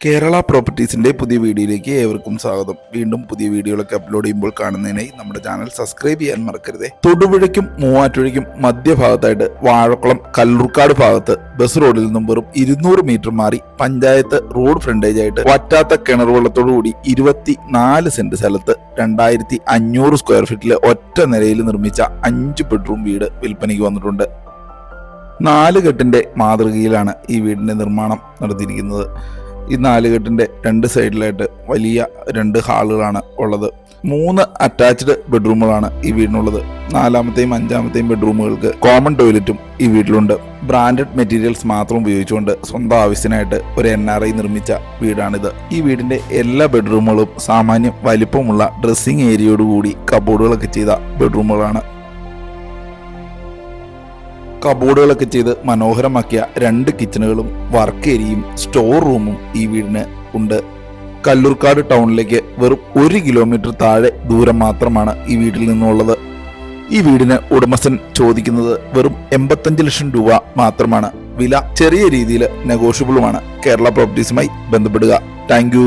കേരള പ്രോപ്പർട്ടീസിന്റെ പുതിയ വീഡിയോയിലേക്ക് ഏവർക്കും സ്വാഗതം. വീണ്ടും പുതിയ വീഡിയോകളൊക്കെ അപ്ലോഡ് ചെയ്യുമ്പോൾ കാണുന്നതിനായി നമ്മുടെ ചാനൽ സബ്സ്ക്രൈബ് ചെയ്യാൻ മറക്കരുതേ. തൊടുപുഴയ്ക്കും മൂവാറ്റുപുഴയ്ക്കും മധ്യഭാഗത്തായിട്ട് വാഴക്കുളം കല്ലൂർക്കാട് ഭാഗത്ത് ബസ് റോഡിൽ നിന്നും വെറും 200 മീറ്റർ മാറി പഞ്ചായത്ത് റോഡ് ഫ്രണ്ടേജ് ആയിട്ട് വറ്റാത്ത കിണർ വെള്ളത്തോടുകൂടി 24 സെന്റ് സ്ഥലത്ത് 2500 സ്ക്വയർ ഫീറ്റിലെ ഒറ്റ നിലയിൽ നിർമ്മിച്ച 5 ബെഡ്റൂം വീട് വിൽപ്പനയ്ക്ക് വന്നിട്ടുണ്ട്. 4 കെട്ടിന്റെ മാതൃകയിലാണ് ഈ വീടിന്റെ നിർമ്മാണം നടത്തിയിരിക്കുന്നത്. ഈ 4 കെട്ടിന്റെ 2 സൈഡിലായിട്ട് വലിയ 2 ഹാളുകളാണ് ഉള്ളത്. 3 അറ്റാച്ച്ഡ് ബെഡ്റൂമുകളാണ് ഈ വീടിനുള്ളത്. 4-മത്തെയും 5-മത്തെയും ബെഡ്റൂമുകൾക്ക് കോമൺ ടോയ്ലറ്റും ഈ വീട്ടിലുണ്ട്. ബ്രാൻഡഡ് മെറ്റീരിയൽസ് മാത്രം ഉപയോഗിച്ചുകൊണ്ട് സ്വന്തം ആവശ്യത്തിനായിട്ട് ഒരു NRI നിർമ്മിച്ച വീടാണിത്. ഈ വീടിന്റെ എല്ലാ ബെഡ്റൂമുകളും സാമാന്യം വലിപ്പമുള്ള ഡ്രസ്സിംഗ് ഏരിയയോടുകൂടി കബോർഡുകളൊക്കെ ചെയ്ത ബെഡ്റൂമുകളാണ്. കബോർഡുകളൊക്കെ ചെയ്ത് മനോഹരമാക്കിയ 2 കിച്ചണുകളും വർക്ക് ഏരിയയും സ്റ്റോർ റൂമും ഈ വീടിന് ഉണ്ട്. കല്ലൂർക്കാട് ടൗണിലേക്ക് വെറും 1 കിലോമീറ്റർ താഴെ ദൂരം മാത്രമാണ് ഈ വീട്ടിൽ നിന്നുള്ളത്. ഈ വീടിന് ഉടമസ്ഥൻ ചോദിക്കുന്നത് വെറും 85 ലക്ഷം രൂപ മാത്രമാണ്. വില ചെറിയ രീതിയിൽ നെഗോഷ്യബിളുമാണ്. കേരള പ്രോപ്പർട്ടീസുമായി ബന്ധപ്പെടുക. താങ്ക്